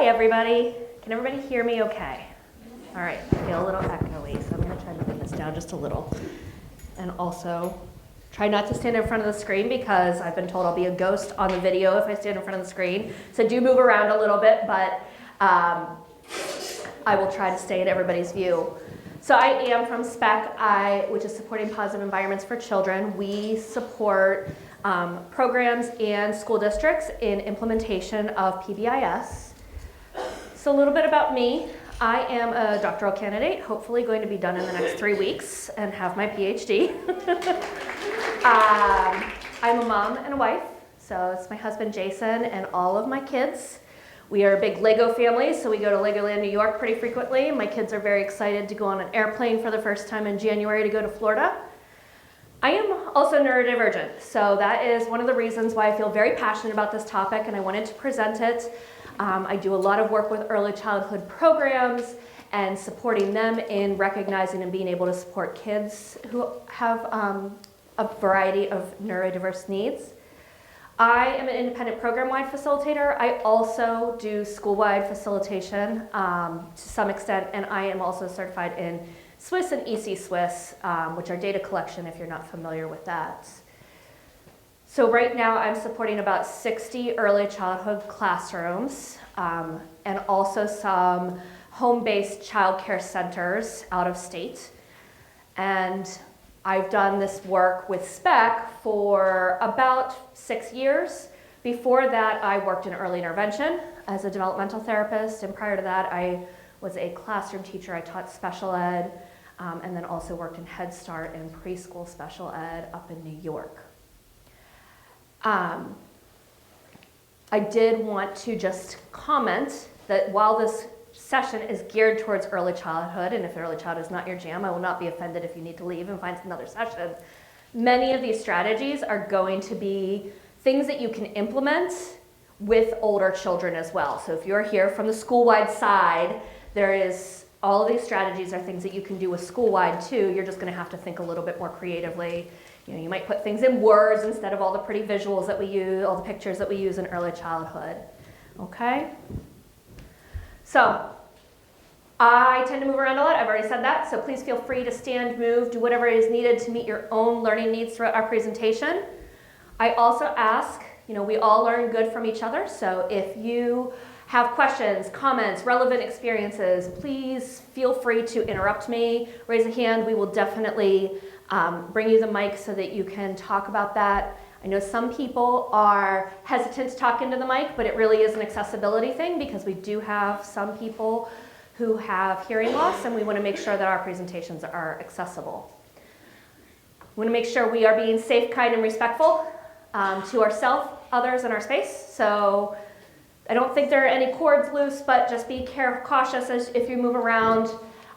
everybody. Can everybody hear me okay? All right, I feel a little echoey, so I'm going to try moving this down just a little. And also, try not to stand in front of the screen because I've been told I'll be a ghost on the video if I stand in front of the screen. So do move around a little bit, but I will try to stay in everybody's view. So I am from SPEC, which is Supporting Positive Environments for Children. We support programs and school districts in implementation of PBIS. So a little bit about me. I am a doctoral candidate, hopefully going to be done in the next 3 weeks and have my PhD. I'm a mom and a wife, so it's my husband Jason and all of my kids. We are a big Lego family, so we go to Legoland, New York pretty frequently. My kids are very excited to go on an airplane for the first time in January to go to Florida. I am also neurodivergent, so that is one of the reasons why I feel very passionate about this topic and I wanted to present it. I do a lot of work with early childhood programs and supporting them in recognizing and being able to support kids who have a variety of neurodiverse needs. I am an independent program-wide facilitator. I also do school-wide facilitation to some extent, and I am also certified in Swiss and EC Swiss, which are data collection if you're not familiar with that. So right now I'm supporting about 60 early childhood classrooms and also some home-based childcare centers out of state. And I've done this work with SPEC for about 6 years. Before that, I worked in early intervention as a developmental therapist, and prior to that, I was a classroom teacher. I taught special ed, and then also worked in Head Start and preschool special ed up in New York. I did want to just comment that while this session is geared towards early childhood, and if early childhood is not your jam, I will not be offended if you need to leave and find another session. Many of these strategies are going to be things that you can implement with older children as well. So if you're here from the school-wide side, all of these strategies are things that you can do with school-wide too. You're just going to have to think a little bit more creatively. You might put things in words instead of all the pretty visuals that we use, all the pictures that we use in early childhood. Okay? So, I tend to move around a lot. I've already said that, so please feel free to stand, move, do whatever is needed to meet your own learning needs throughout our presentation. I also ask, we all learn good from each other, so if you have questions, comments, relevant experiences, please feel free to interrupt me, raise a hand. We will definitely bring you the mic so that you can talk about that. I know some people are hesitant to talk into the mic, but it really is an accessibility thing because we do have some people who have hearing loss and we want to make sure that our presentations are accessible. We want to make sure we are being safe, kind, and respectful to ourselves, others, and our space. So I don't think there are any cords loose, but just be cautious if you move around.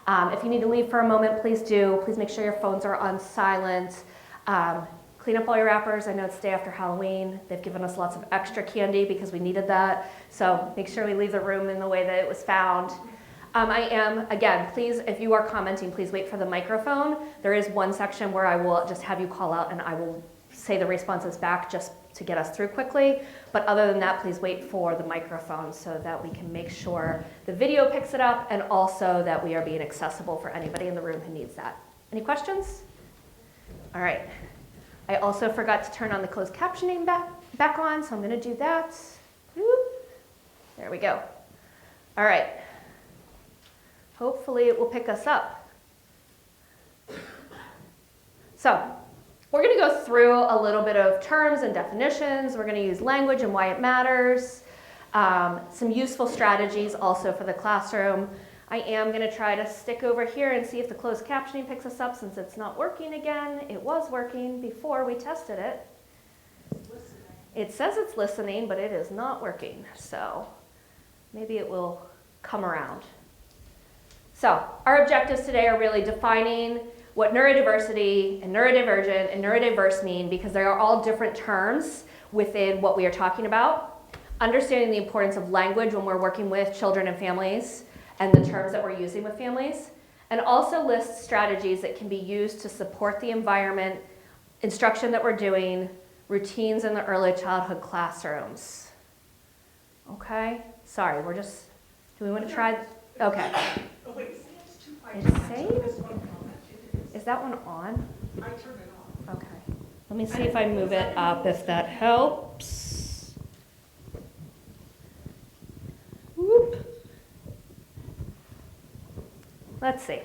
If you need to leave for a moment, please do. Please make sure your phones are on silent. Clean up all your wrappers. I know it's the day after Halloween. They've given us lots of extra candy because we needed that. So make sure we leave the room in the way that it was found. Again, please, if you are commenting, please wait for the microphone. There is one section where I will just have you call out and I will say the responses back just to get us through quickly. But other than that, please wait for the microphone so that we can make sure the video picks it up and also that we are being accessible for anybody in the room who needs that. Any questions? All right. I also forgot to turn on the closed captioning back on, so I'm going to do that. Whoop. There we go. All right. Hopefully it will pick us up. So, we're going to go through a little bit of terms and definitions. We're going to use language and why it matters. Some useful strategies also for the classroom. I am going to try to stick over here and see if the closed captioning picks us up since it's not working again. It was working before we tested it. It says it's listening, but it is not working. So maybe it will come around. So our objectives today are really defining what neurodiversity and neurodivergent and neurodiverse mean because they are all different terms within what we are talking about. Understanding the importance of language when we're working with children and families and the terms that we're using with families. And also list strategies that can be used to support the environment, instruction that we're doing, routines in the early childhood classrooms. Okay? Sorry, we're just Do we want to try? Okay. Oh, wait, say it's too Is quiet. save? This one comment, it is. Is that one on? I turn it off. Okay. Let me see if I move it up, if that helps. Whoop. Let's see.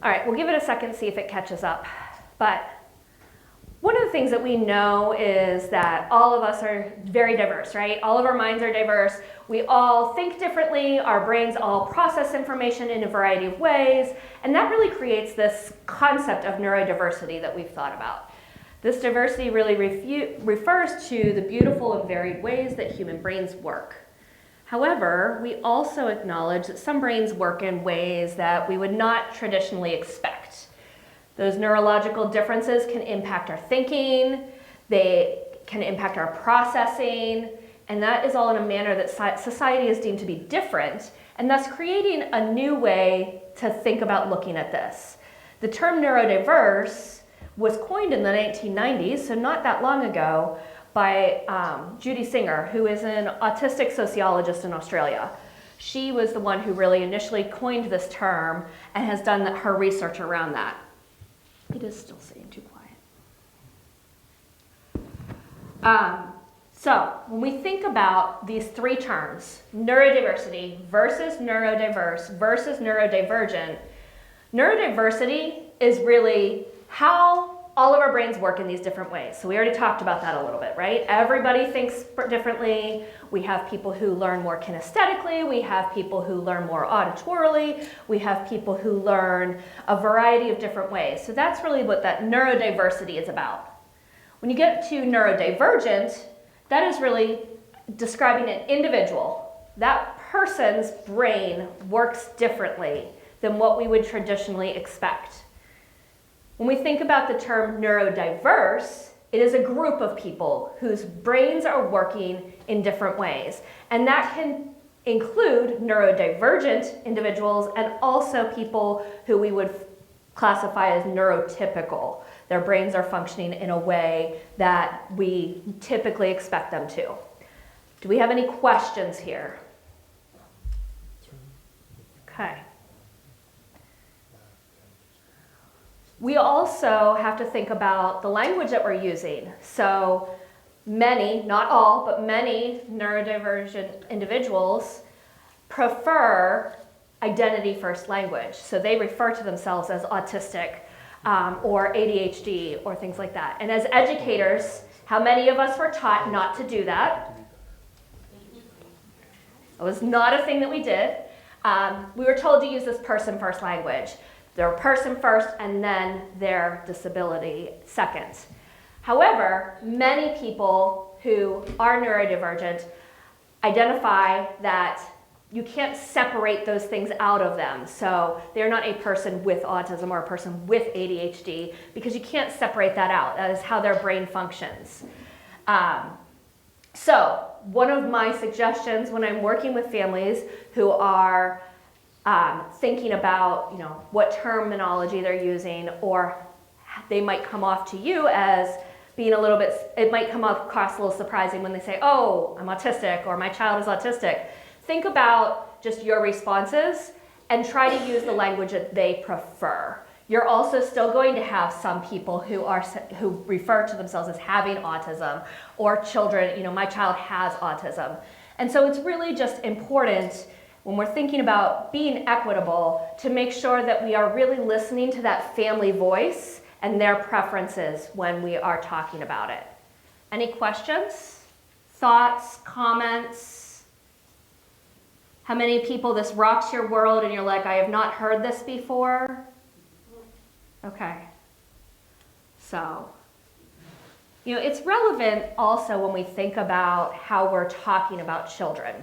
All right, we'll give it a second, see if it catches up. But one of the things that we know is that all of us are very diverse, right? All of our minds are diverse. We all think differently. Our brains all process information in a variety of ways. And that really creates this concept of neurodiversity that we've thought about. This diversity really refers to the beautiful and varied ways that human brains work. However, we also acknowledge that some brains work in ways that we would not traditionally expect. Those neurological differences can impact our thinking, they can impact our processing, and that is all in a manner that society is deemed to be different, and thus creating a new way to think about looking at this. The term neurodiverse was coined in the 1990s, so not that long ago, by Judy Singer, who is an autistic sociologist in Australia. She was the one who really initially coined this term and has done her research around that. It is still sitting too quiet. So when we think about these three terms, neurodiversity versus neurodiverse versus neurodivergent, neurodiversity is really how all of our brains work in these different ways. So we already talked about that a little bit, right? Everybody thinks differently. We have people who learn more kinesthetically. We have people who learn more auditorily. We have people who learn a variety of different ways. So that's really what that neurodiversity is about. When you get to neurodivergent, that is really describing an individual. That person's brain works differently than what we would traditionally expect. When we think about the term neurodiverse, it is a group of people whose brains are working in different ways. And that can include neurodivergent individuals and also people who we would classify as neurotypical. Their brains are functioning in a way that we typically expect them to. Do we have any questions here? Okay. We also have to think about the language that we're using. So many, not all, but many neurodivergent individuals prefer identity-first language. So they refer to themselves as autistic or ADHD or things like that. And as educators, how many of us were taught not to do that? It was not a thing that we did. We were told to use this person-first language. Their person first and then their disability second. However, many people who are neurodivergent identify that you can't separate those things out of them. So they're not a person with autism or a person with ADHD because you can't separate that out. That is how their brain functions. So one of my suggestions when I'm working with families who are thinking about, what terminology they're using, or they might come off to you as being a little bit, it might come across a little surprising when they say, oh, I'm autistic, or my child is autistic. Think about just your responses and try to use the language that they prefer. You're also still going to have some people who refer to themselves as having autism, or children, my child has autism. And so it's really just important when we're thinking about being equitable to make sure that we are really listening to that family voice and their preferences when we are talking about it. Any questions? Thoughts? Comments? How many people this rocks your world and you're like, I have not heard this before? Okay. So, it's relevant also when we think about how we're talking about children.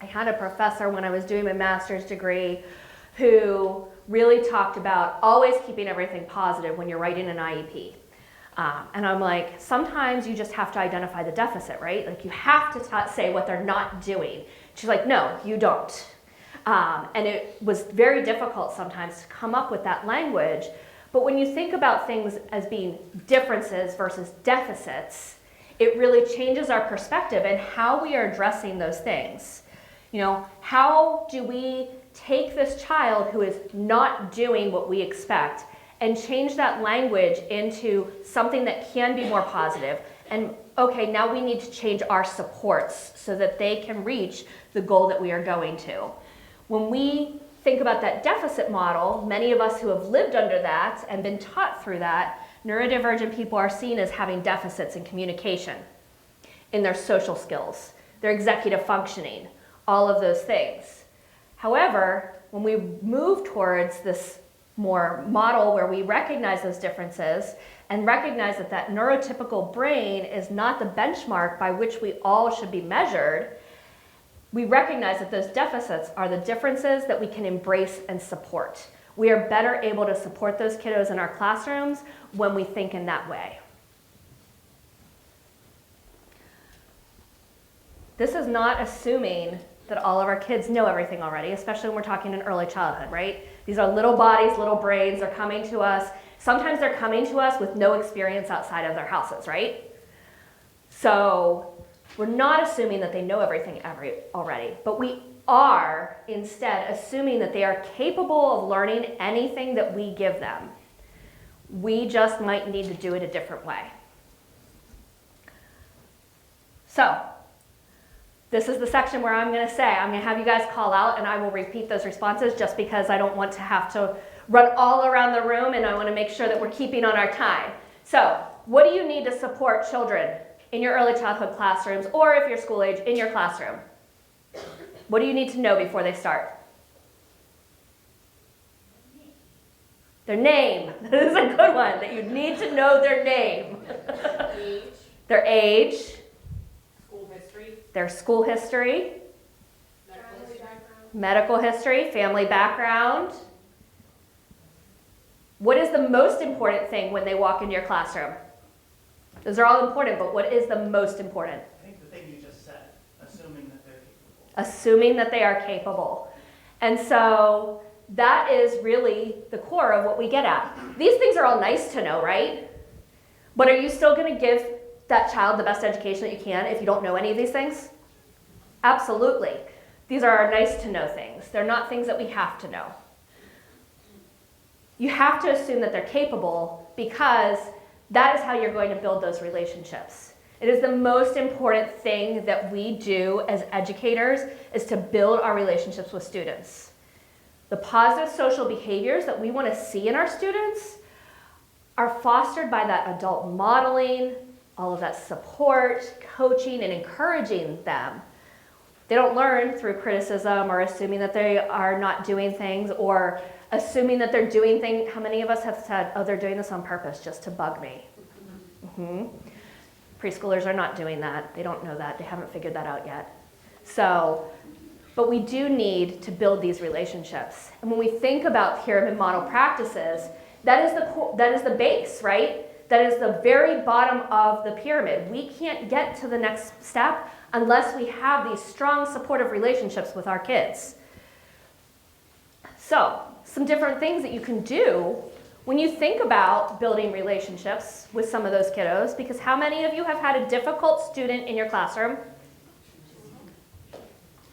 I had a professor when I was doing my master's degree who really talked about always keeping everything positive when you're writing an IEP. And I'm like, sometimes you just have to identify the deficit, right? Like you have to say what they're not doing. She's like, no, you don't. And it was very difficult sometimes to come up with that language. But when you think about things as being differences versus deficits, it really changes our perspective and how we are addressing those things. How do we take this child who is not doing what we expect and change that language into something that can be more positive? And okay, now we need to change our supports so that they can reach the goal that we are going to. When we think about that deficit model, many of us who have lived under that and been taught through that, neurodivergent people are seen as having deficits in communication, in their social skills, their executive functioning, all of those things. However, when we move towards this more model where we recognize those differences and recognize that that neurotypical brain is not the benchmark by which we all should be measured, we recognize that those deficits are the differences that we can embrace and support. We are better able to support those kiddos in our classrooms when we think in that way. This is not assuming that all of our kids know everything already, especially when we're talking in early childhood, right? These are little bodies, little brains, they're coming to us. Sometimes they're coming to us with no experience outside of their houses, right? So we're not assuming that they know everything already, but we are instead assuming that they are capable of learning anything that we give them. We just might need to do it a different way. So, this is the section where I'm going to have you guys call out, and I will repeat those responses just because I don't want to have to run all around the room, and I want to make sure that we're keeping on our time. So, what do you need to support children in your early childhood classrooms, or if you're school age, in your classroom? What do you need to know before they start? Their name. That is a good one, that you need to know their name. Age. Their age. School history. Their school history. Medical history. Family background. What is the most important thing when they walk into your classroom? Those are all important, but what is the most important? I think the thing you just said, assuming that they're capable. Assuming that they are capable. And so that is really the core of what we get at. These things are all nice to know, right? But are you still going to give that child the best education that you can if you don't know any of these things? Absolutely. These are nice to know things. They're not things that we have to know. You have to assume that they're capable because that is how you're going to build those relationships. It is the most important thing that we do as educators is to build our relationships with students. The positive social behaviors that we want to see in our students are fostered by that adult modeling, all of that support, coaching, and encouraging them. They don't learn through criticism or assuming that they are not doing things or assuming that they're doing things. How many of us have said, oh, they're doing this on purpose just to bug me? Preschoolers are not doing that. They don't know that. They haven't figured that out yet. So, but we do need to build these relationships. And when we think about pyramid model practices, that is the base, right? That is the very bottom of the pyramid. We can't get to the next step unless we have these strong supportive relationships with our kids. So, some different things that you can do when you think about building relationships with some of those kiddos, because how many of you have had a difficult student in your classroom?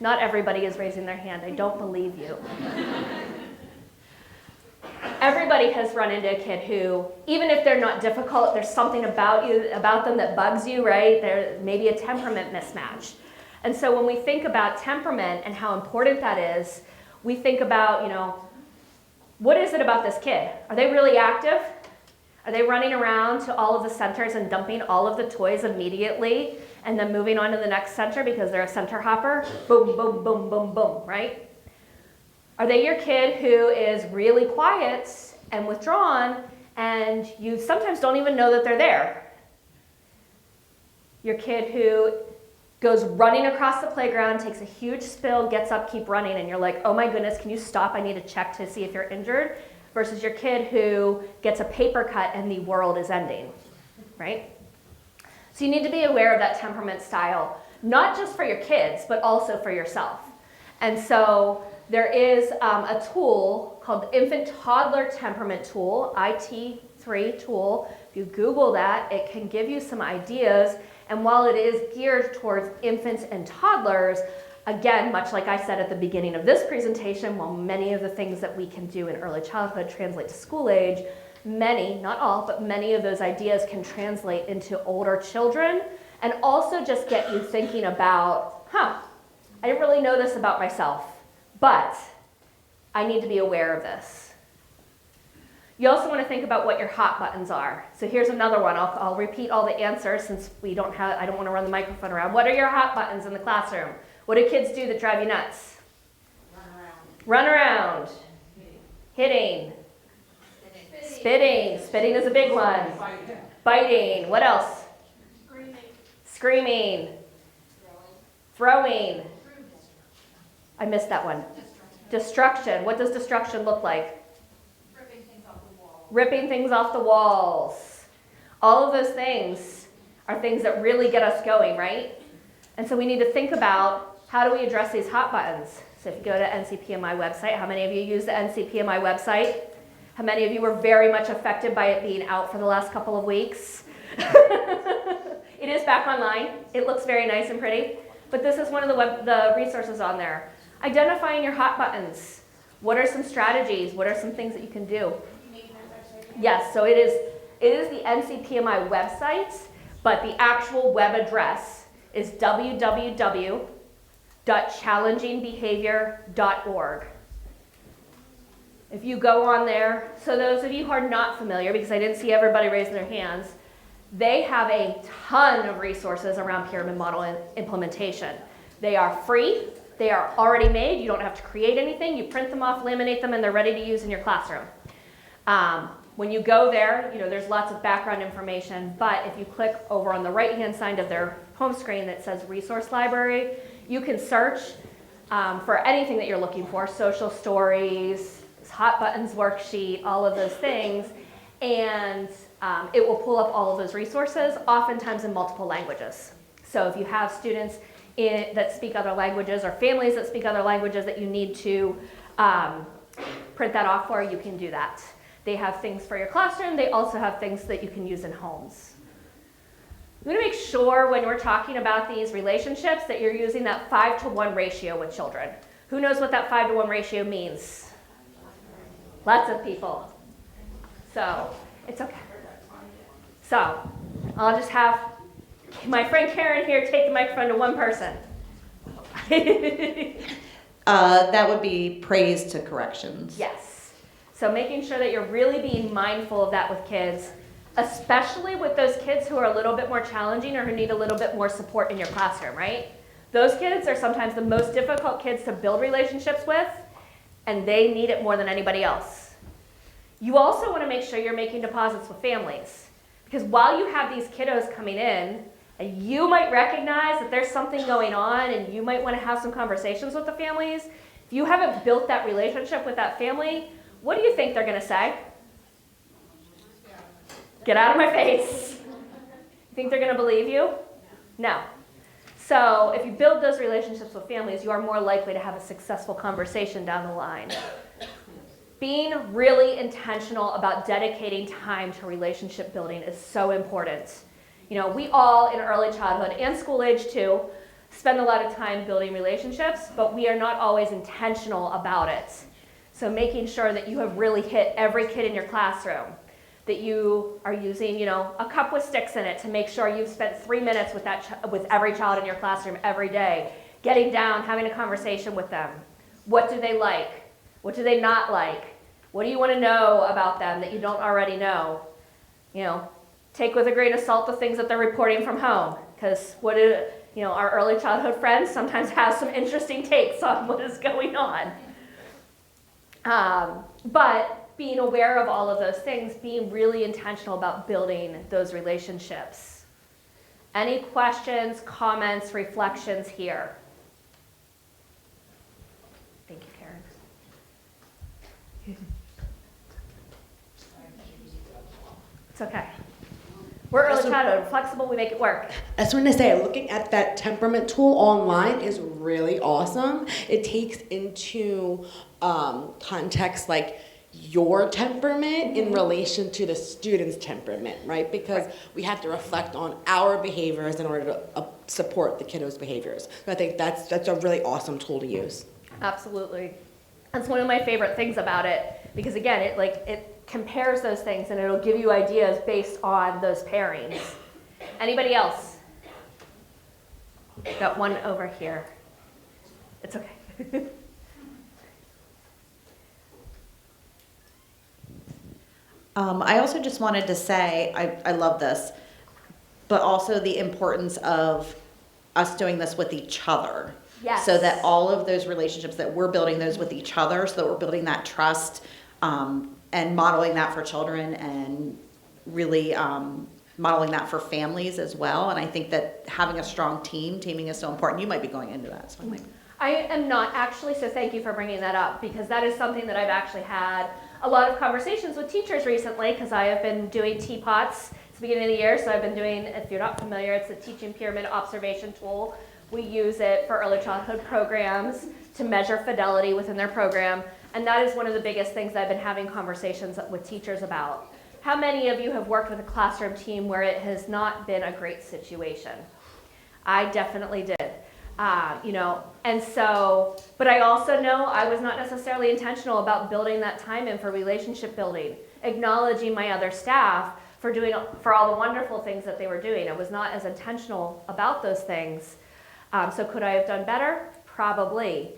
Not everybody is raising their hand. I don't believe you. Everybody has run into a kid who, even if they're not difficult, there's something about them that bugs you, right? There may be a temperament mismatch. And so when we think about temperament and how important that is, we think about, what is it about this kid? Are they really active? Are they running around to all of the centers and dumping all of the toys immediately and then moving on to the next center because they're a center hopper? Boom, boom, boom, boom, boom, right? Are they your kid who is really quiet and withdrawn and you sometimes don't even know that they're there? Your kid who goes running across the playground, takes a huge spill, gets up, keep running, and you're like, oh my goodness, can you stop? I need to check to see if you're injured. Versus your kid who gets a paper cut and the world is ending, right? So you need to be aware of that temperament style, not just for your kids, but also for yourself. And so there is a tool called the Infant Toddler Temperament Tool, IT3 tool. If you Google that, it can give you some ideas. And while it is geared towards infants and toddlers, again, much like I said at the beginning of this presentation, while many of the things that we can do in early childhood translate to school age, many, not all, but many of those ideas can translate into older children and also just get you thinking about, I didn't really know this about myself, but I need to be aware of this. You also want to think about what your hot buttons are. So here's another one. I'll repeat all the answers since I don't want to run the microphone around. What are your hot buttons in the classroom? What do kids do that drive you nuts? Run around. Hitting. Spitting. Spitting is a big one. Biting. What else? Screaming. Throwing. I missed that one. Destruction. What does destruction look like? Ripping things off the walls. All of those things are things that really get us going, right? And so we need to think about, how do we address these hot buttons? So if you go to NCPMI website, how many of you use the NCPMI website? How many of you were very much affected by it being out for the last couple of weeks? It is back online. It looks very nice and pretty. But this is one of the resources on there. Identifying your hot buttons. What are some strategies? What are some things that you can do? Yes, so it is the NCPMI website, but the actual web address is www.challengingbehavior.org. If you go on there, so those of you who are not familiar, because I didn't see everybody raising their hands, they have a ton of resources around pyramid model implementation. They are free, they are already made, you don't have to create anything, you print them off, laminate them, and they're ready to use in your classroom. When you go there, there's lots of background information, but if you click over on the right-hand side of their home screen that says Resource Library, you can search for anything that you're looking for, social stories, hot buttons worksheet, all of those things, and it will pull up all of those resources, oftentimes in multiple languages. So if you have students that speak other languages or families that speak other languages that you need to print that off for, you can do that. They have things for your classroom. They also have things that you can use in homes. I'm going to make sure when we're talking about these relationships that you're using that 5-to-1 ratio with children. Who knows what that 5-to-1 ratio means? Lots of people. So it's okay. So I'll just have my friend Karen here take the microphone to one person. That would be praise to corrections. Yes. So making sure that you're really being mindful of that with kids, especially with those kids who are a little bit more challenging or who need a little bit more support in your classroom, right? Those kids are sometimes the most difficult kids to build relationships with, and they need it more than anybody else. You also want to make sure you're making deposits with families, because while you have these kiddos coming in, and you might recognize that there's something going on and you might want to have some conversations with the families, if you haven't built that relationship with that family, what do you think they're going to say? Get out of my face. You think they're going to believe you? No. So if you build those relationships with families, you are more likely to have a successful conversation down the line. Being really intentional about dedicating time to relationship building is so important. We all in early childhood and school age too spend a lot of time building relationships, but we are not always intentional about it. So making sure that you have really hit every kid in your classroom, that you are using, a cup with sticks in it to make sure you've spent 3 minutes with with every child in your classroom every day, getting down, having a conversation with them. What do they like? What do they not like? What do you want to know about them that you don't already know? Take with a grain of salt the things that they're reporting from home, because our early childhood friends sometimes have some interesting takes on what is going on. But being aware of all of those things, being really intentional about building those relationships. Any questions, comments, reflections here? Thank you, Karen. It's okay. We're early childhood, flexible, we make it work. I was going to say, looking at that temperament tool online is really awesome. It takes into context like your temperament in relation to the student's temperament, right? Because we have to reflect on our behaviors in order to support the kiddos' behaviors. So I think that's a really awesome tool to use. Absolutely. That's one of my favorite things about it, because again, it compares those things and it'll give you ideas based on those pairings. Anybody else? Got one over here. It's okay. I also just wanted to say, I love this, but also the importance of us doing this with each other. Yes. So that all of those relationships that we're building those with each other, so that we're building that trust, and modeling that for children, and really modeling that for families as well. And I think that having a strong teaming is so important. You might be going into that, so I might. I am not actually, so thank you for bringing that up, because that is something that I've actually had a lot of conversations with teachers recently, because I have been doing teapots. It's the beginning of the year, so I've been doing, if you're not familiar, it's a teaching pyramid observation tool. We use it for early childhood programs to measure fidelity within their program, and that is one of the biggest things I've been having conversations with teachers about. How many of you have worked with a classroom team where it has not been a great situation? I definitely did. And so, but I also know I was not necessarily intentional about building that time in for relationship building, acknowledging my other staff for all the wonderful things that they were doing. I was not as intentional about those things. So could I have done better? Probably.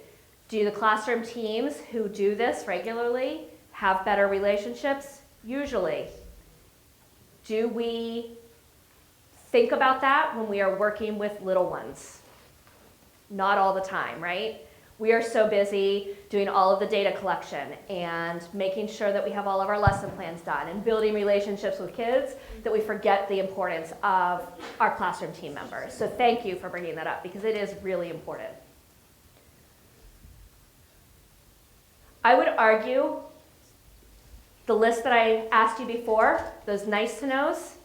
Do the classroom teams who do this regularly have better relationships? Usually. Do we think about that when we are working with little ones? Not all the time, right? We are so busy doing all of the data collection and making sure that we have all of our lesson plans done and building relationships with kids that we forget the importance of our classroom team members. So thank you for bringing that up, because it is really important. I would argue the list that I asked you before, those nice to knows,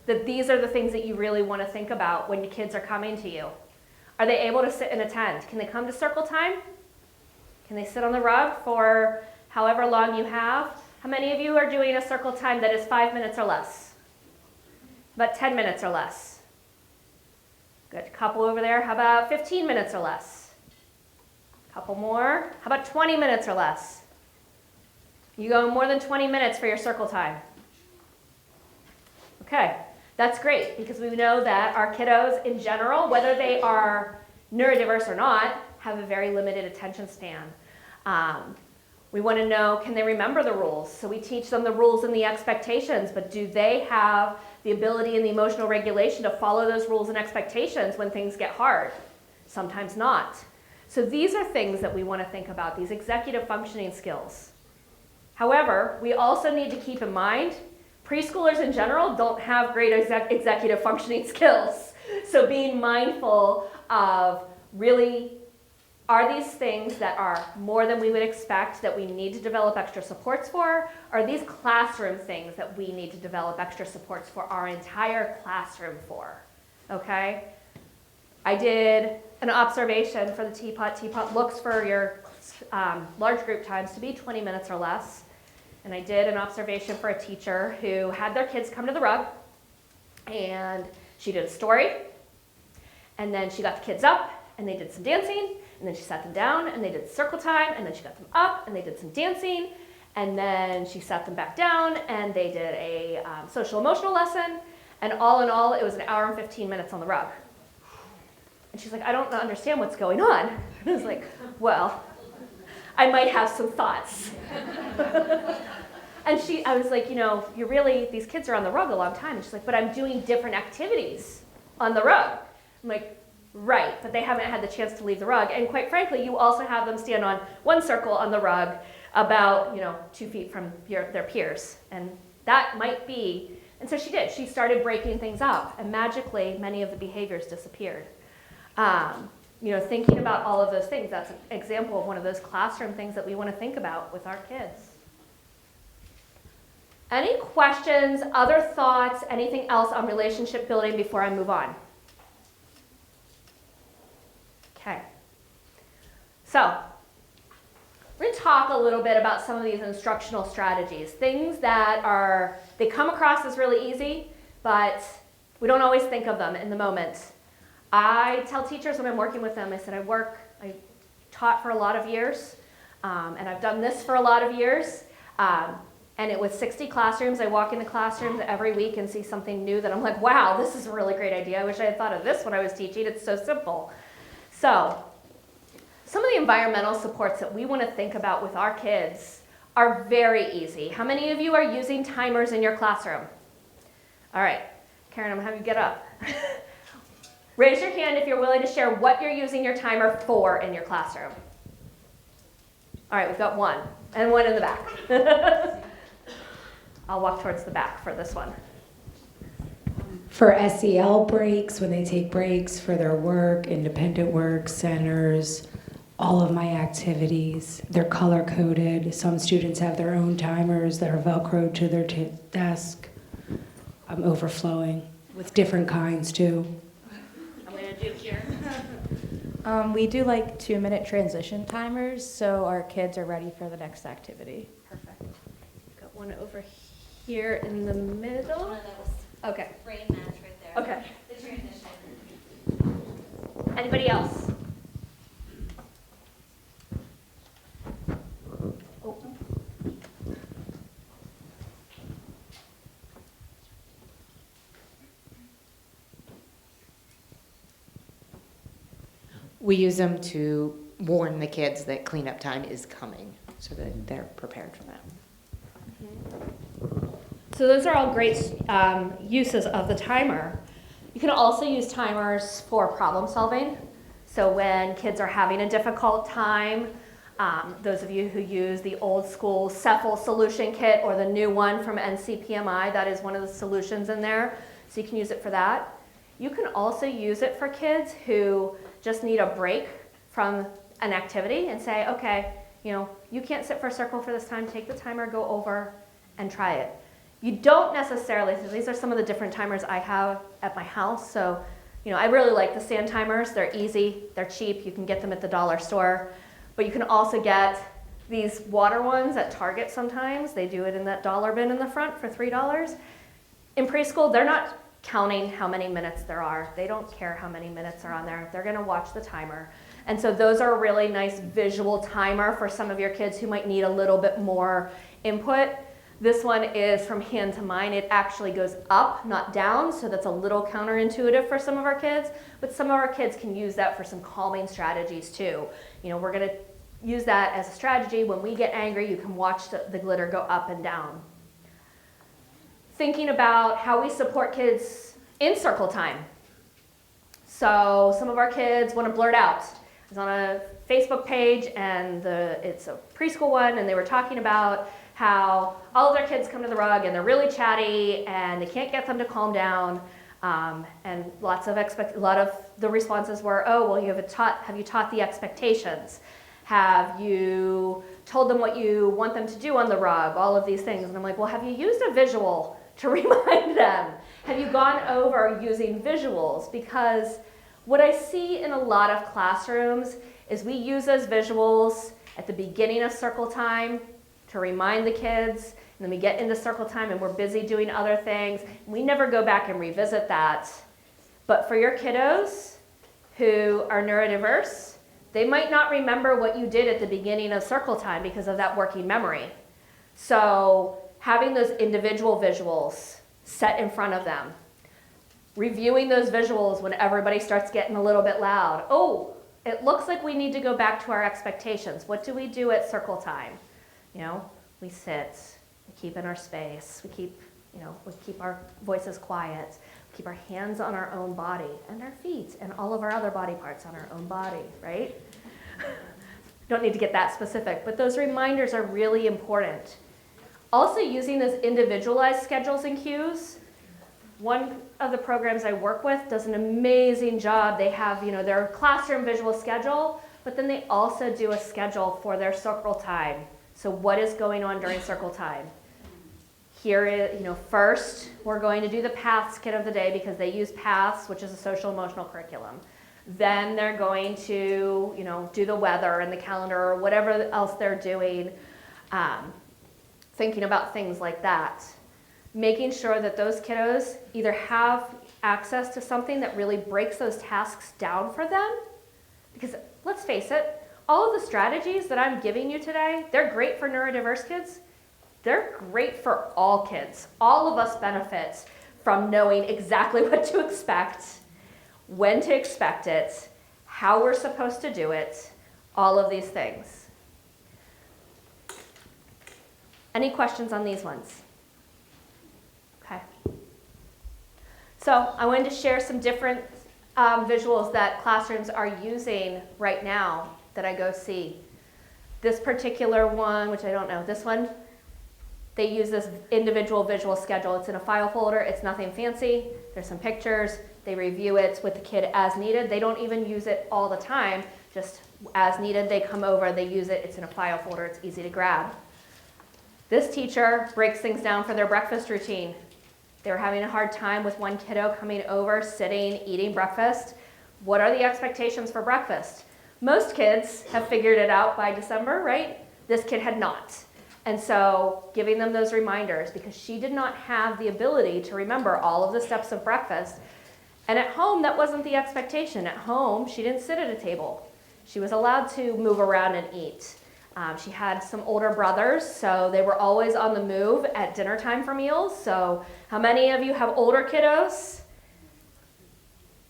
that these are the things that you really want to think about when your kids are coming to you. Are they able to sit and attend? Can they come to circle time? Can they sit on the rug for however long you have? How many of you are doing a circle time that is 5 minutes or less? About 10 minutes or less? Good. Couple over there. How about 15 minutes or less? Couple more. How about 20 minutes or less? You go more than 20 minutes for your circle time. Okay. That's great, because we know that our kiddos in general, whether they are neurodiverse or not, have a very limited attention span. We want to know, can they remember the rules? So we teach them the rules and the expectations, but do they have the ability and the emotional regulation to follow those rules and expectations when things get hard? Sometimes not. So these are things that we want to think about, these executive functioning skills. However, we also need to keep in mind preschoolers in general don't have great executive functioning skills. So being mindful of really, are these things that are more than we would expect that we need to develop extra supports for? Are these classroom things that we need to develop extra supports for our entire classroom for? Okay? I did an observation for the teapot. Teapot looks for your large group times to be 20 minutes or less. And I did an observation for a teacher who had their kids come to the rug, and she did a story, and then she got the kids up, and they did some dancing, and then she sat them down, and they did circle time, and then she got them up, and they did some dancing, and then she sat them back down, and they did a social emotional lesson, and all in all, it was 1 hour and 15 minutes on the rug. And she's like, I don't understand what's going on. And I was like, well, I might have some thoughts. And I was like, these kids are on the rug a long time. And she's like, but I'm doing different activities on the rug. I'm like, right, but they haven't had the chance to leave the rug. And quite frankly, you also have them stand on one circle on the rug about, 2 feet from their peers. And that might be, and so she did. She started breaking things up, and magically, many of the behaviors disappeared. Thinking about all of those things, that's an example of one of those classroom things that we want to think about with our kids. Any questions, other thoughts, anything else on relationship building before I move on? Okay. So, we're going to talk a little bit about some of these instructional strategies, things that they come across as really easy, but we don't always think of them in the moment. I tell teachers when I'm working with them, I said I taught for a lot of years, and I've done this for a lot of years. And it was 60 classrooms. I walk into classrooms every week and see something new that I'm like, wow, this is a really great idea. I wish I had thought of this when I was teaching. It's so simple. So some of the environmental supports that we want to think about with our kids are very easy. How many of you are using timers in your classroom? All right, Karen, I'm gonna have you get up. Raise your hand if you're willing to share what you're using your timer for in your classroom. All right, we've got one, and one in the back. I'll walk towards the back for this one. For SEL breaks, when they take breaks for their work, independent work, centers, all of my activities, they're color coded. Some students have their own timers that are Velcroed to their desk. I'm overflowing with different kinds too. I'm gonna do here. We do like 2-minute transition timers, so our kids are ready for the next activity. Perfect. Got one over here in the middle. One of those Okay. brain match right there. Okay. The transition. Anybody else? Oh. We use them to warn the kids that cleanup time is coming, so that they're prepared for that. So those are all great uses of the timer. You can also use timers for problem solving. So when kids are having a difficult time, those of you who use the old school Cephal solution kit or the new one from NCPMI, that is one of the solutions in there. So you can use it for that. You can also use it for kids who just need a break from an activity and say, okay, you can't sit for a circle for this time, take the timer, go over and try it. You don't necessarily, so these are some of the different timers I have at my house. So, I really like the sand timers. They're easy, they're cheap. You can get them at the dollar store. But you can also get these water ones at Target sometimes. They do it in that dollar bin in the front for $3. In preschool, they're not counting how many minutes there are. They don't care how many minutes are on there. They're gonna watch the timer. And so those are a really nice visual timer for some of your kids who might need a little bit more input. This one is from hand to mind. It actually goes up, not down, so that's a little counterintuitive for some of our kids, but some of our kids can use that for some calming strategies too. We're gonna use that as a strategy. When we get angry, you can watch the glitter go up and down. Thinking about how we support kids in circle time. So some of our kids want to blurt out. I was on a Facebook page and it's a preschool one, and they were talking about how all of their kids come to the rug and they're really chatty and they can't get them to calm down. And a lot of the responses were, oh, well, have you taught the expectations? Have you told them what you want them to do on the rug? All of these things. And I'm like, well, have you used a visual to remind them? Have you gone over using visuals? Because what I see in a lot of classrooms is we use those visuals at the beginning of circle time to remind the kids, and then we get into circle time and we're busy doing other things. We never go back and revisit that. But for your kiddos who are neurodiverse, they might not remember what you did at the beginning of circle time because of that working memory. So having those individual visuals set in front of them, reviewing those visuals when everybody starts getting a little bit loud. Oh, it looks like we need to go back to our expectations. What do we do at circle time? We sit, we keep in our space, we keep our voices quiet, we keep our hands on our own body and our feet and all of our other body parts on our own body, right? Don't need to get that specific, but those reminders are really important. Also using those individualized schedules and cues. One of the programs I work with does an amazing job. They have, their classroom visual schedule, but then they also do a schedule for their circle time. So what is going on during circle time? Here is, first we're going to do the paths kit of the day because they use paths, which is a social emotional curriculum. Then they're going to, do the weather and the calendar or whatever else they're doing, thinking about things like that. making sure that those kiddos either have access to something that really breaks those tasks down for them, because let's face it, all of the strategies that I'm giving you today, they're great for neurodiverse kids. They're great for all kids. All of us benefit from knowing exactly what to expect, when to expect it, how we're supposed to do it, all of these things. Any questions on these ones? Okay. So I wanted to share some different visuals that classrooms are using right now that I go see. This particular one, which I don't know, this one, they use this individual visual schedule. It's in a file folder. It's nothing fancy. There's some pictures. They review it with the kid as needed. They don't even use it all the time. Just as needed, they come over, they use it. It's in a file folder. It's easy to grab. This teacher breaks things down for their breakfast routine. They were having a hard time with one kiddo coming over, sitting, eating breakfast. What are the expectations for breakfast? Most kids have figured it out by December, right? This kid had not. And so giving them those reminders, because she did not have the ability to remember all of the steps of breakfast. And at home, that wasn't the expectation. At home, she didn't sit at a table. She was allowed to move around and eat. She had some older brothers, so they were always on the move at dinner time for meals. So how many of you have older kiddos?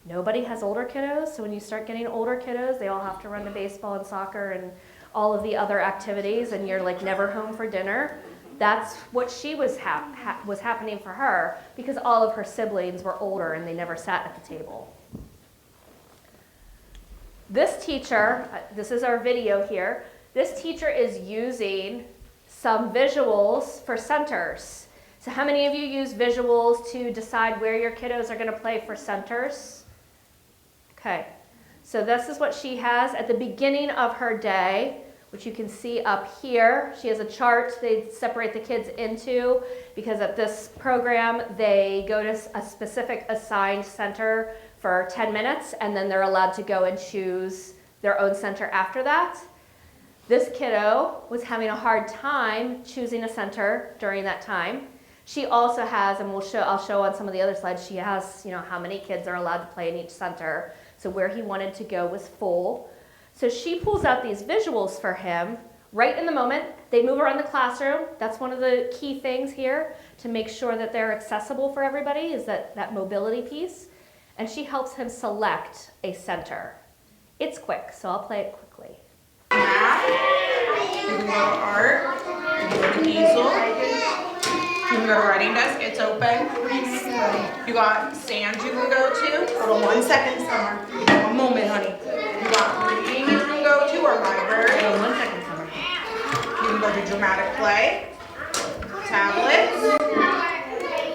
Nobody has older kiddos. So when you start getting older kiddos, they all have to run to baseball and soccer and all of the other activities, and you're like never home for dinner. That's what she was happening for her, because all of her siblings were older and they never sat at the table. This teacher, this is our video here. This teacher is using some visuals for centers. So how many of you use visuals to decide where your kiddos are going to play for centers? Okay, so this is what she has at the beginning of her day, which you can see up here. She has a chart they separate the kids into, because at this program they go to a specific assigned center for 10 minutes, and then they're allowed to go and choose their own center after that. This kiddo was having a hard time choosing a center during that time. She also has, and I'll show on some of the other slides, she has, how many kids are allowed to play in each center. So where he wanted to go was full. So she pulls out these visuals for him right in the moment. They move around the classroom. That's one of the key things here to make sure that they're accessible for everybody, is that mobility piece. And she helps him select a center. It's quick, so I'll play it quickly. Math, you can go to art, you can go to easel, you can go to writing desk, it's open. You got sand you can go to. Hold on 1 second, Summer. You got 1 moment, honey. You got reading you can go to, or library. Hold on 1 second, Summer. You can go to dramatic play, tablets.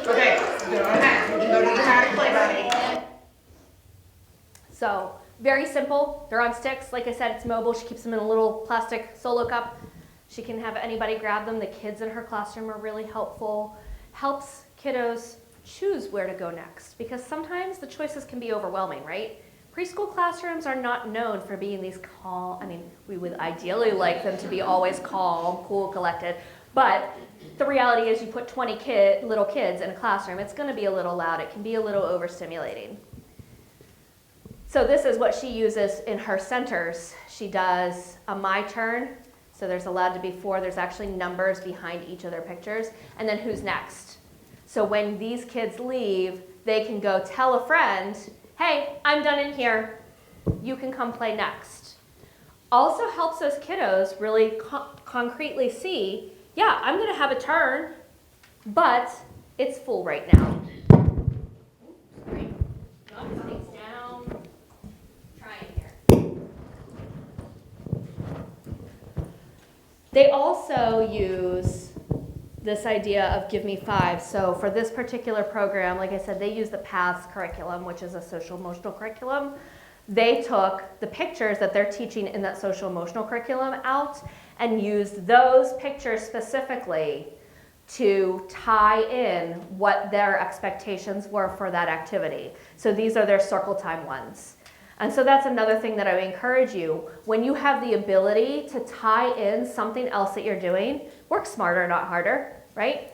Okay, go ahead. You can go to dramatic play, buddy. So, very simple. They're on sticks. Like I said, it's mobile. She keeps them in a little plastic solo cup. She can have anybody grab them. The kids in her classroom are really helpful. Helps kiddos choose where to go next, because sometimes the choices can be overwhelming, right? Preschool classrooms are not known for being these calm. We would ideally like them to be always calm, cool, collected. But the reality is you put 20 little kids in a classroom, it's going to be a little loud. It can be a little overstimulating. So this is what she uses in her centers. She does a my turn. So there's allowed to be 4. There's actually numbers behind each of their pictures. And then who's next? So when these kids leave, they can go tell a friend, hey, I'm done in here. You can come play next. Also helps those kiddos really concretely see, yeah, I'm going to have a turn, but it's full right now. Sorry. Knock things down. Trying here. They also use this idea of give me 5. So for this particular program, like I said, they use the PATHS curriculum, which is a social emotional curriculum. They took the pictures that they're teaching in that social emotional curriculum out and used those pictures specifically to tie in what their expectations were for that activity. So these are their circle time ones. And so that's another thing that I would encourage you. When you have the ability to tie in something else that you're doing, work smarter, not harder, right?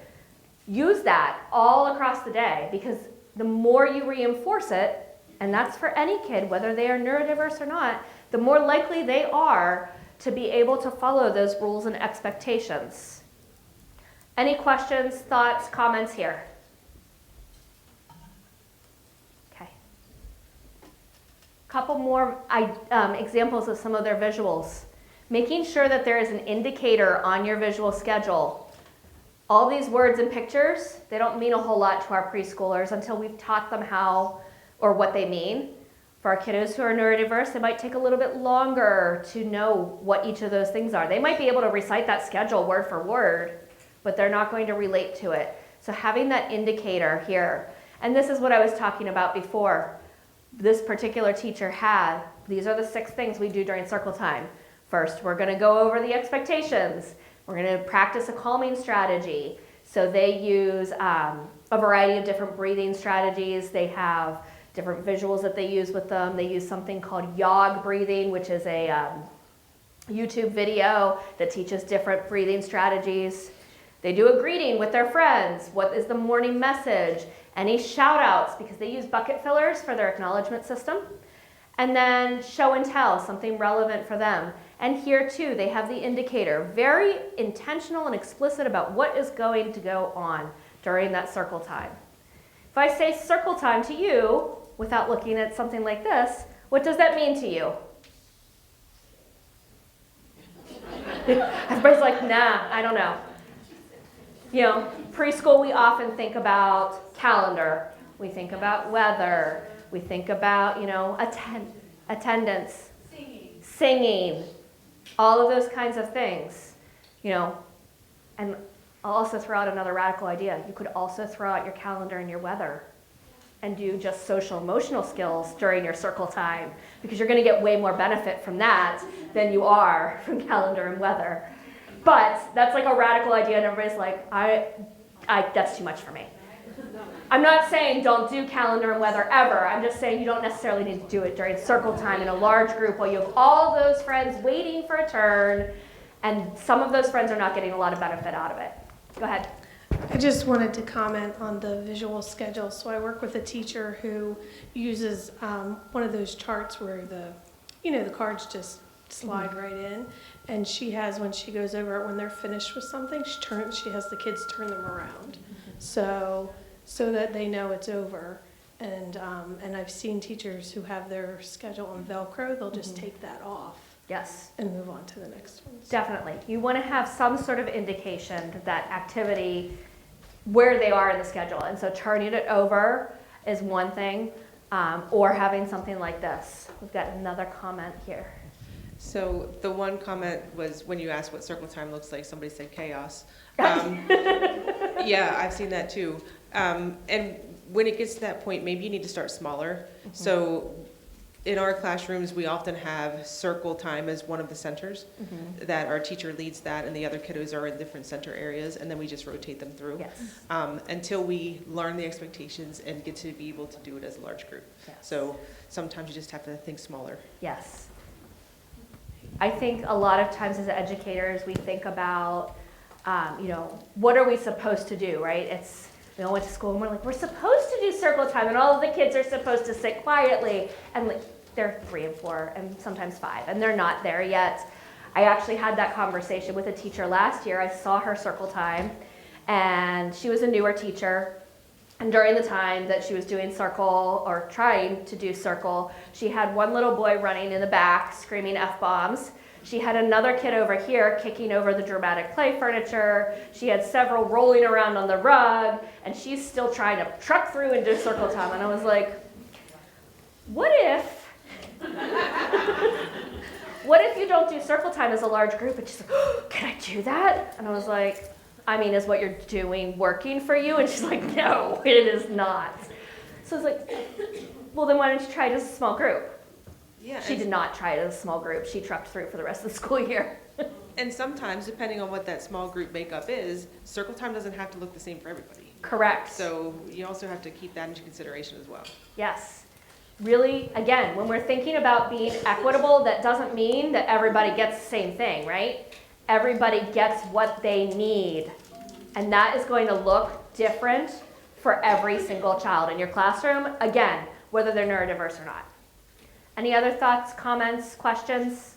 use that all across the day, because the more you reinforce it, and that's for any kid, whether they are neurodiverse or not, the more likely they are to be able to follow those rules and expectations. Any questions, thoughts, comments here? Okay. Couple more examples of some of their visuals. Making sure that there is an indicator on your visual schedule. All these words and pictures, they don't mean a whole lot to our preschoolers until we've taught them how or what they mean. For our kiddos who are neurodiverse, it might take a little bit longer to know what each of those things are. They might be able to recite that schedule word for word, but they're not going to relate to it. So having that indicator here, and this is what I was talking about before. This particular teacher had, these are the 6 things we do during circle time. First, we're going to go over the expectations. We're going to practice a calming strategy. So they use a variety of different breathing strategies. They have different visuals that they use with them. They use something called yog breathing, which is a YouTube video that teaches different breathing strategies. They do a greeting with their friends. What is the morning message? Any shout outs, because they use bucket fillers for their acknowledgement system. And then show and tell, something relevant for them. And here too, they have the indicator, very intentional and explicit about what is going to go on during that circle time. If I say circle time to you, without looking at something like this, what does that mean to you? Everybody's like, nah, I don't know. You know, preschool, we often think about calendar. We think about weather. We think about, you know, attendance, singing, all of those kinds of things, you know. And I'll also throw out another radical idea. You could also throw out your calendar and your weather and do just social emotional skills during your circle time, because you're going to get way more benefit from that than you are from calendar and weather. But that's like a radical idea, and everybody's like, that's too much for me. I'm not saying don't do calendar and weather ever. I'm just saying you don't necessarily need to do it during circle time in a large group while you have all those friends waiting for a turn, and some of those friends are not getting a lot of benefit out of it. Go ahead. I just wanted to comment on the visual schedule. So I work with a teacher who uses one of those charts where the cards just slide right in. And she has, when she goes over it, when they're finished with something, she has the kids turn them around. So that they know it's over. And I've seen teachers who have their schedule on Velcro, they'll just take that off. Yes. And move on to the next one. Definitely. You want to have some sort of indication that activity, where they are in the schedule. And so turning it over is one thing, or having something like this. We've got another comment here. So the one comment was when you asked what circle time looks like, somebody said chaos. Yeah, I've seen that too. And when it gets to that point, maybe you need to start smaller. Mm-hmm. So in our classrooms, we often have circle time as one of the centers, that our teacher leads that, and the other kiddos are in different center areas, and then we just rotate them through. Yes. Until we learn the expectations and get to be able to do it as a large group. Yes. So sometimes you just have to think smaller. Yes. I think a lot of times as educators, we think about, what are we supposed to do, right? We all went to school and we're like, we're supposed to do circle time, and all of the kids are supposed to sit quietly, and they're 3 and 4 and sometimes 5, and they're not there yet. I actually had that conversation with a teacher last year. I saw her circle time, and she was a newer teacher, and during the time that she was doing circle, or trying to do circle, she had one little boy running in the back screaming F-bombs. She had another kid over here kicking over the dramatic play furniture. She had several rolling around on the rug, and she's still trying to truck through and do circle time. And I was like, what if you don't do circle time as a large group? And she's like, oh, can I do that? And I was like, is what you're doing working for you? And she's like, no, it is not. So I was like, well, then why don't you try it as a small group? Yeah, she did not try it as a small group. She trucked through for the rest of the school year. And sometimes, depending on what that small group makeup is, circle time doesn't have to look the same for everybody. Correct. So you also have to keep that into consideration as well. Yes. Really, again, when we're thinking about being equitable, that doesn't mean that everybody gets the same thing, right? Everybody gets what they need. And that is going to look different for every single child in your classroom, again, whether they're neurodiverse or not. Any other thoughts, comments, questions?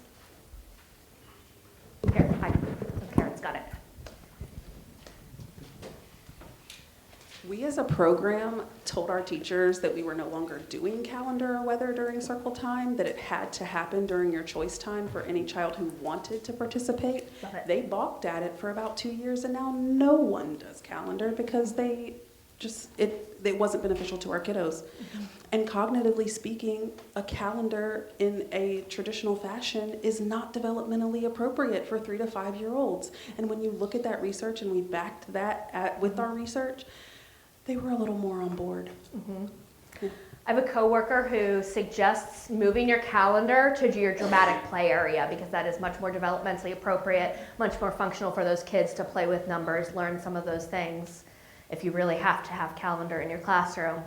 Here, hi. Karen's got it. We as a program told our teachers that we were no longer doing calendar or weather during circle time, that it had to happen during your choice time for any child who wanted to participate. Love it. They balked at it for about 2 years, and now no one does calendar because it wasn't beneficial to our kiddos. Mm-hmm. And cognitively speaking, a calendar in a traditional fashion is not developmentally appropriate for 3 to 5 year olds. And when you look at that research, and we backed that with our research, they were a little more on board. Mm-hmm. Yeah. I have a coworker who suggests moving your calendar to your dramatic play area because that is much more developmentally appropriate, much more functional for those kids to play with numbers, learn some of those things if you really have to have calendar in your classroom.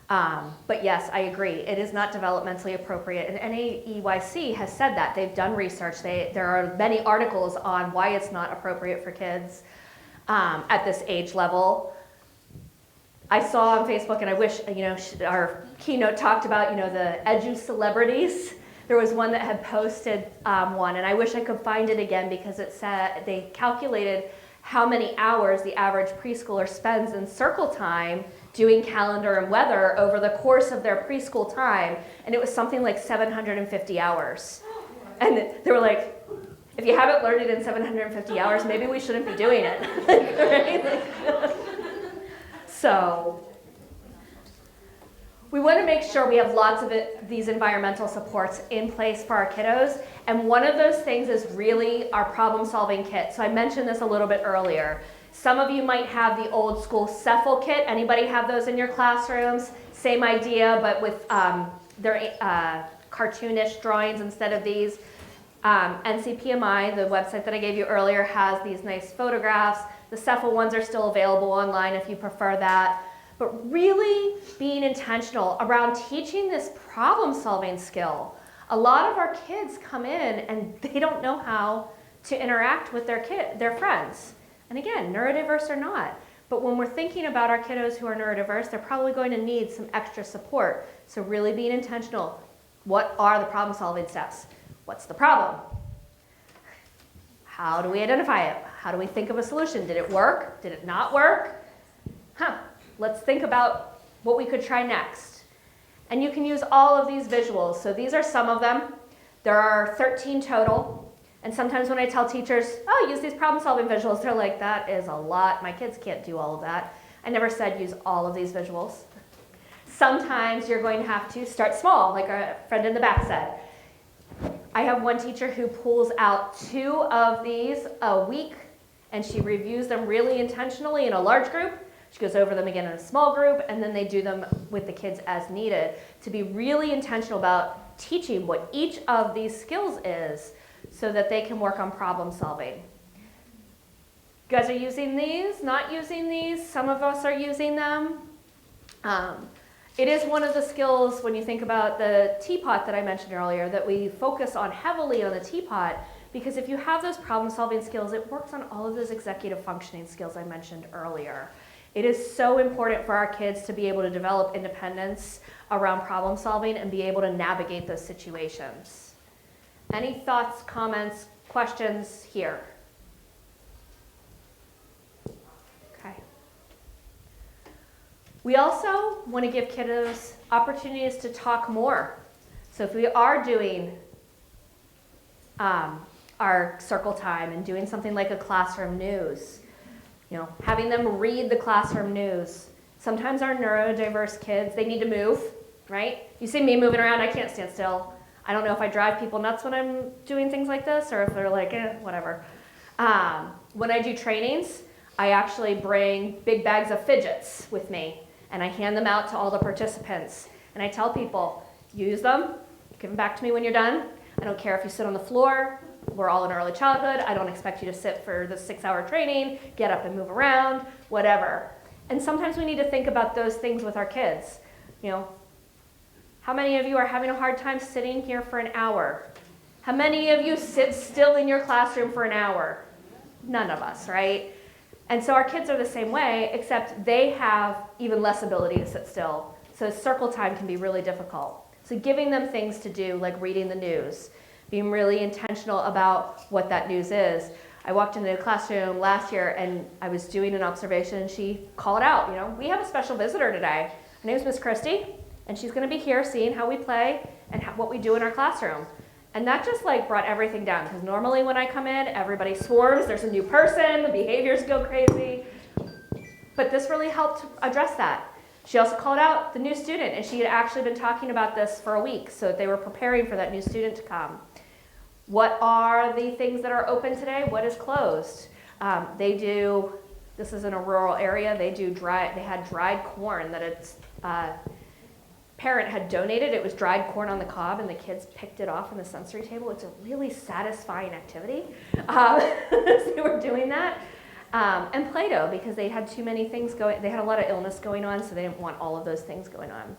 But yes, I agree. It is not developmentally appropriate. And NAEYC has said that. They've done research. There are many articles on why it's not appropriate for kids at this age level. I saw on Facebook, and I wish, our keynote talked about, the edu celebrities. There was one that had posted one, and I wish I could find it again because it said they calculated how many hours the average preschooler spends in circle time doing calendar and weather over the course of their preschool time, and it was something like 750 hours. And they were like, if you haven't learned it in 750 hours, maybe we shouldn't be doing it. Right? So we want to make sure we have lots of these environmental supports in place for our kiddos. And one of those things is really our problem-solving kit. So I mentioned this a little bit earlier. Some of you might have the old school Cephal kit. Anybody have those in your classrooms? Same idea, but with their cartoonish drawings instead of these. NCPMI, the website that I gave you earlier, has these nice photographs. The Cephal ones are still available online if you prefer that. But really being intentional around teaching this problem-solving skill. A lot of our kids come in and they don't know how to interact with their friends. And again, neurodiverse or not. But when we're thinking about our kiddos who are neurodiverse, they're probably going to need some extra support. So really being intentional. What are the problem-solving steps? What's the problem? How do we identify it? How do we think of a solution? Did it work? Did it not work? Let's think about what we could try next. And you can use all of these visuals. So these are some of them. There are 13 total. And sometimes when I tell teachers, oh, use these problem-solving visuals, they're like, that is a lot. My kids can't do all of that. I never said use all of these visuals. Sometimes you're going to have to start small, like our friend in the back said. I have one teacher who pulls out 2 of these a week, and she reviews them really intentionally in a large group. She goes over them again in a small group, and then they do them with the kids as needed to be really intentional about teaching what each of these skills is so that they can work on problem solving. You guys are using these, not using these? Some of us are using them. It is one of the skills when you think about the teapot that I mentioned earlier that we focus on heavily on the teapot because if you have those problem-solving skills, it works on all of those executive functioning skills I mentioned earlier. It is so important for our kids to be able to develop independence around problem solving and be able to navigate those situations. Any thoughts, comments, questions here? We also want to give kiddos opportunities to talk more. So if we are doing our circle time and doing something like a classroom news, having them read the classroom news. Sometimes our neurodiverse kids, they need to move, right? You see me moving around, I can't stand still. I don't know if I drive people nuts when I'm doing things like this or if they're like, whatever. When I do trainings, I actually bring big bags of fidgets with me. And I hand them out to all the participants. And I tell people, use them, give them back to me when you're done. I don't care if you sit on the floor. We're all in early childhood. I don't expect you to sit for the 6-hour training, get up and move around, whatever. And sometimes we need to think about those things with our kids. How many of you are having a hard time sitting here for an hour? How many of you sit still in your classroom for an hour? None of us, right? And so our kids are the same way, except they have even less ability to sit still. So circle time can be really difficult. So giving them things to do, like reading the news, being really intentional about what that news is. I walked into a classroom last year and I was doing an observation and she called out, we have a special visitor today. Her name's Miss Christie, and she's gonna be here seeing how we play and what we do in our classroom. And that just brought everything down, because normally when I come in, everybody swarms, there's a new person, the behaviors go crazy. But this really helped address that. She also called out the new student, and she had actually been talking about this for a week, so they were preparing for that new student to come. What are the things that are open today? What is closed? This is in a rural area, they had dried corn that its parent had donated. It was dried corn on the cob, and the kids picked it off on the sensory table. It's a really satisfying activity. So they were doing that. And Play-Doh, because they had too many things going, they had a lot of illness going on, so they didn't want all of those things going on.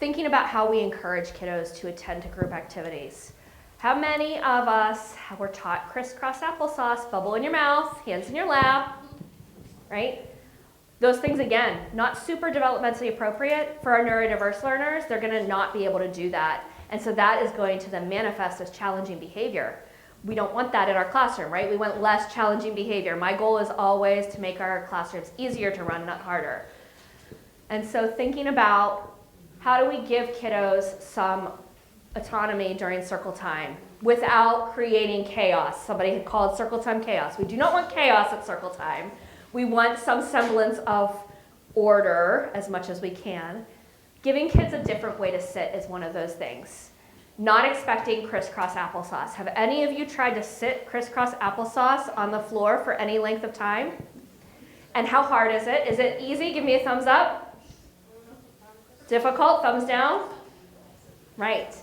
Thinking about how we encourage kiddos to attend to group activities. How many of us were taught crisscross applesauce, bubble in your mouth, hands in your lap, right? Those things, again, not super developmentally appropriate for our neurodiverse learners. They're going to not be able to do that. And so that is going to then manifest as challenging behavior. We don't want that in our classroom, right? We want less challenging behavior. My goal is always to make our classrooms easier to run, not harder. And so thinking about how do we give kiddos some autonomy during circle time without creating chaos. Somebody had called circle time chaos. We do not want chaos at circle time. We want some semblance of order as much as we can. Giving kids a different way to sit is one of those things. Not expecting crisscross applesauce. Have any of you tried to sit crisscross applesauce on the floor for any length of time? And how hard is it? Is it easy? Give me a thumbs up. Difficult? Thumbs down? Right.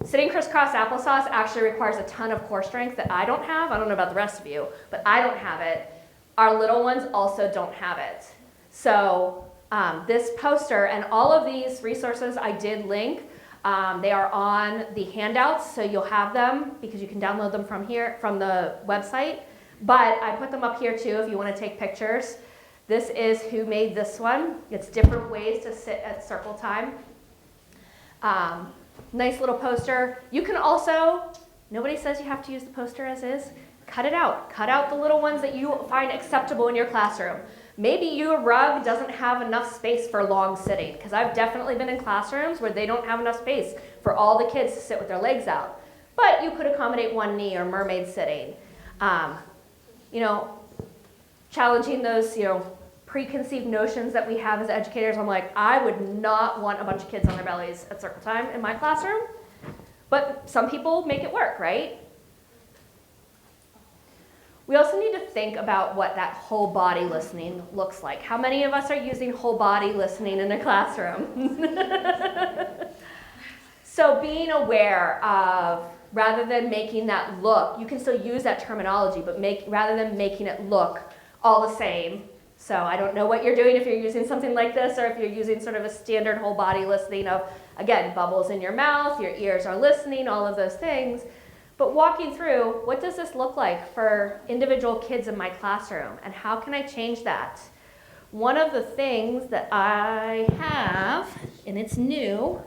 Sitting crisscross applesauce actually requires a ton of core strength that I don't have. I don't know about the rest of you, but I don't have it. Our little ones also don't have it. So this poster and all of these resources I did link, they are on the handouts, so you'll have them because you can download them from here, from the website. But I put them up here too if you want to take pictures. This is who made this one. It's different ways to sit at circle time. Nice little poster. You can also, nobody says you have to use the poster as is. Cut it out. Cut out the little ones that you find acceptable in your classroom. Maybe your rug doesn't have enough space for long sitting, because I've definitely been in classrooms where they don't have enough space for all the kids to sit with their legs out. But you could accommodate one knee or mermaid sitting. Challenging those, preconceived notions that we have as educators. I'm like, I would not want a bunch of kids on their bellies at circle time in my classroom. But some people make it work, right? We also need to think about what that whole body listening looks like. How many of us are using whole body listening in their classroom? So being aware of, rather than making that look, you can still use that terminology, but rather than making it look all the same. So I don't know what you're doing if you're using something like this, or if you're using sort of a standard whole body listening of, again, bubbles in your mouth, your ears are listening, all of those things. But walking through, what does this look like for individual kids in my classroom, and how can I change that? One of the things that I have, and it's new,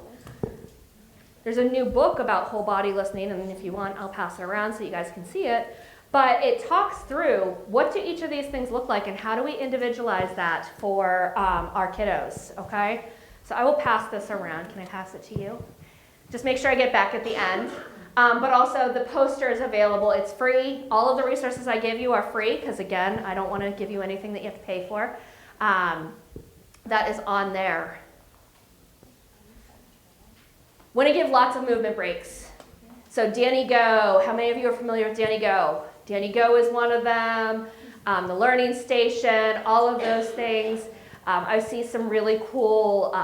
there's a new book about whole body listening, and if you want, I'll pass it around so you guys can see it. But it talks through what do each of these things look like, and how do we individualize that for our kiddos, okay? So I will pass this around. Can I pass it to you? Just make sure I get back at the end. But also the poster is available. It's free. All of the resources I give you are free because, again, I don't want to give you anything that you have to pay for. That is on there. Want to give lots of movement breaks. So Danny Go, how many of you are familiar with Danny Go? Danny Go is one of them. The Learning Station, all of those things. I see some really cool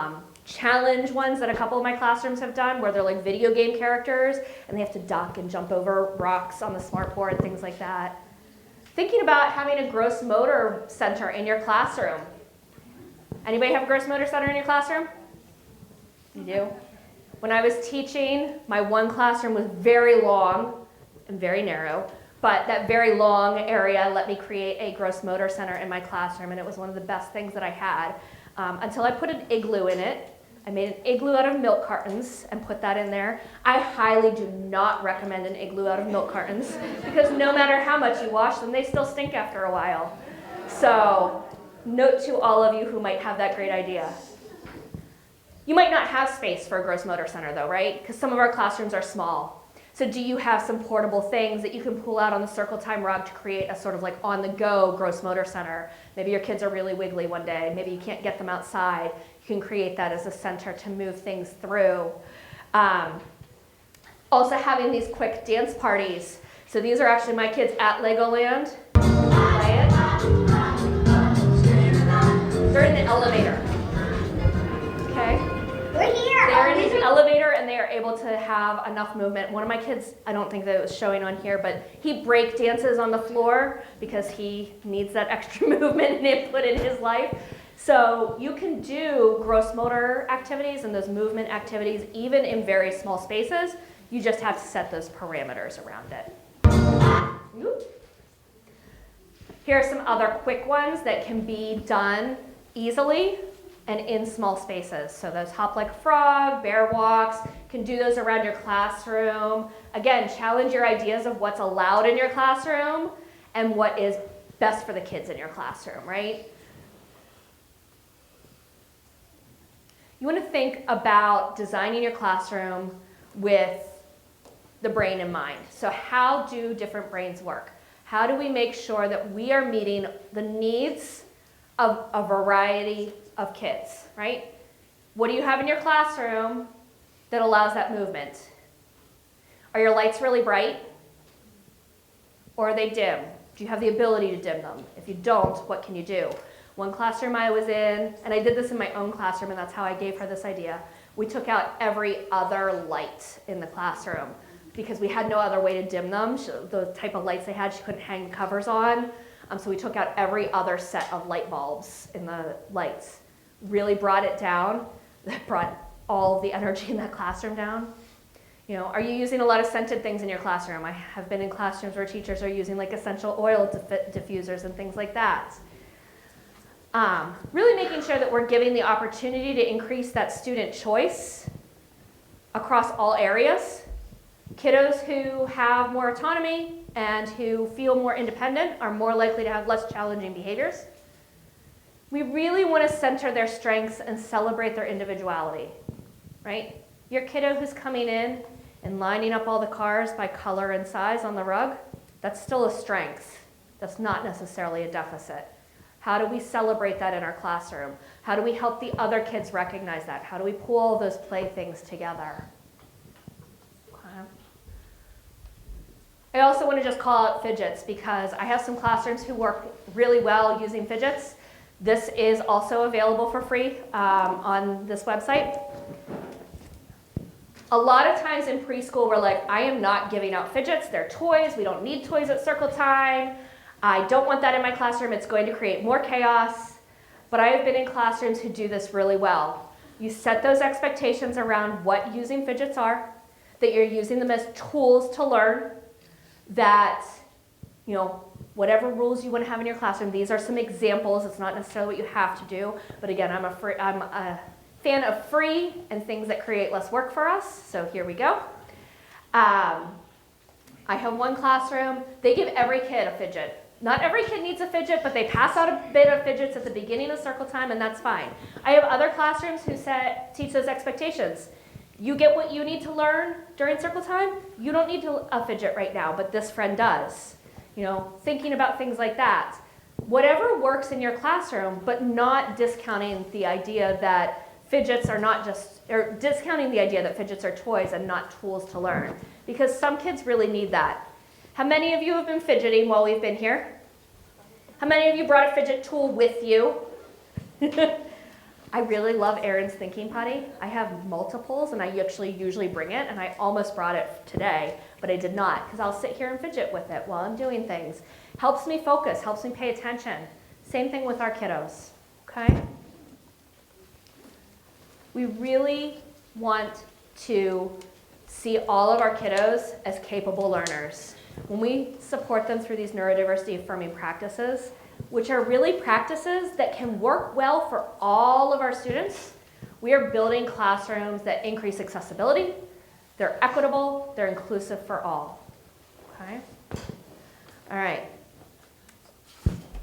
challenge ones that a couple of my classrooms have done where they're like video game characters and they have to duck and jump over rocks on the smartboard, things like that. Thinking about having a gross motor center in your classroom. Anybody have a gross motor center in your classroom? You do? When I was teaching, my one classroom was very long and very narrow. But that very long area let me create a gross motor center in my classroom, and it was one of the best things that I had until I put an igloo in it. I made an igloo out of milk cartons and put that in there. I highly do not recommend an igloo out of milk cartons because no matter how much you wash them, they still stink after a while. So, note to all of you who might have that great idea. You might not have space for a gross motor center though, right? Because some of our classrooms are small. So do you have some portable things that you can pull out on the circle time rug to create a sort of like on-the-go gross motor center? Maybe your kids are really wiggly one day. Maybe you can't get them outside. You can create that as a center to move things through. Also having these quick dance parties. So these are actually my kids at Legoland. Play it. They're in the elevator. Okay? We're here. They're in the elevator and they are able to have enough movement. One of my kids, I don't think that it was showing on here, but he break dances on the floor because he needs that extra movement and input in his life. So you can do gross motor activities and those movement activities even in very small spaces. You just have to set those parameters around it. Here are some other quick ones that can be done easily and in small spaces. So those hop like a frog, bear walks, can do those around your classroom. Again, challenge your ideas of what's allowed in your classroom and what is best for the kids in your classroom, right? You want to think about designing your classroom with the brain in mind. So how do different brains work? How do we make sure that we are meeting the needs of a variety of kids, right? What do you have in your classroom that allows that movement? Are your lights really bright? Or are they dim? Do you have the ability to dim them? If you don't, what can you do? One classroom I was in, and I did this in my own classroom, and that's how I gave her this idea. We took out every other light in the classroom because we had no other way to dim them. The type of lights they had, she couldn't hang the covers on. So we took out every other set of light bulbs in the lights. Really brought it down. That brought all of the energy in that classroom down. You know, are you using a lot of scented things in your classroom? I have been in classrooms where teachers are using like essential oil diffusers and things like that. Really making sure that we're giving the opportunity to increase that student choice across all areas. Kiddos who have more autonomy and who feel more independent are more likely to have less challenging behaviors. We really want to center their strengths and celebrate their individuality, right? Your kiddo who's coming in and lining up all the cars by color and size on the rug, that's still a strength. That's not necessarily a deficit. How do we celebrate that in our classroom? How do we help the other kids recognize that? How do we pull all those playthings together? I also want to just call out fidgets because I have some classrooms who work really well using fidgets. This is also available for free on this website. A lot of times in preschool, we're like, I am not giving out fidgets. They're toys. We don't need toys at circle time. I don't want that in my classroom. It's going to create more chaos. But I have been in classrooms who do this really well. You set those expectations around what using fidgets are, that you're using them as tools to learn, that, you know, whatever rules you want to have in your classroom, these are some examples. It's not necessarily what you have to do. But again, I'm a fan of free and things that create less work for us. So here we go. I have one classroom. They give every kid a fidget. Not every kid needs a fidget, but they pass out a bit of fidgets at the beginning of circle time, and that's fine. I have other classrooms who teach those expectations. You get what you need to learn during circle time. You don't need a fidget right now, but this friend does. You know, thinking about things like that. Whatever works in your classroom, but not discounting the idea that fidgets are not just, or discounting the idea that fidgets are toys and not tools to learn. Because some kids really need that. How many of you have been fidgeting while we've been here? How many of you brought a fidget tool with you? I really love Erin's thinking putty. I have multiples, and I actually usually bring it, and I almost brought it today, but I did not, because I'll sit here and fidget with it while I'm doing things. Helps me focus, helps me pay attention. Same thing with our kiddos, okay? We really want to see all of our kiddos as capable learners. When we support them through these neurodiversity affirming practices, which are really practices that can work well for all of our students, we are building classrooms that increase accessibility, they're equitable, they're inclusive for all. Okay? All right.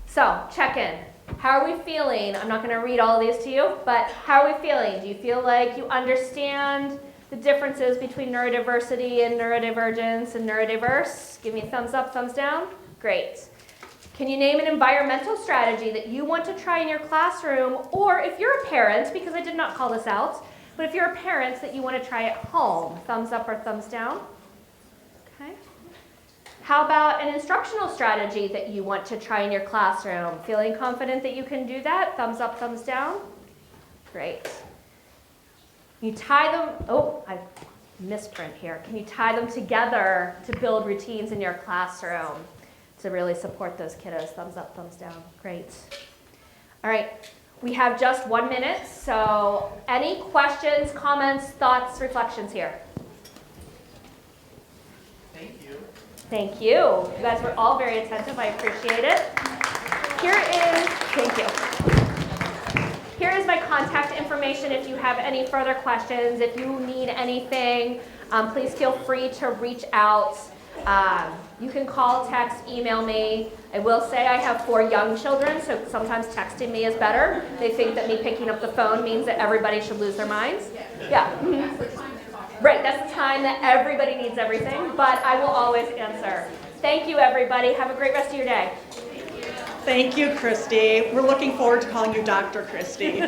So, check in. How are we feeling? I'm not going to read all of these to you, but how are we feeling? Do you feel like you understand the differences between neurodiversity and neurodivergence and neurodiverse? Give me a thumbs up, thumbs down. Great. Can you name an environmental strategy that you want to try in your classroom, or if you're a parent, because I did not call this out, but if you're a parent that you want to try at home, thumbs up or thumbs down? Okay. How about an instructional strategy that you want to try in your classroom? Feeling confident that you can do that? Thumbs up, thumbs down? Great. You tie them, oh, I misprint here. Can you tie them together to build routines in your classroom to really support those kiddos? Thumbs up, thumbs down. Great. All right, we have just 1 minute, so any questions, comments, thoughts, reflections here? Thank you. Thank you. You guys were all very attentive. I appreciate it. Thank you. Here is my contact information if you have any further questions. If you need anything, please feel free to reach out. You can call, text, email me. I will say I have 4 young children, so sometimes texting me is better. They think that me picking up the phone means that everybody should lose their minds. Yeah. Mm-hmm. Right, that's the time that everybody needs everything, but I will always answer. Thank you, everybody. Have a great rest of your day. Thank you, Christy. We're looking forward to calling you Dr. Christy.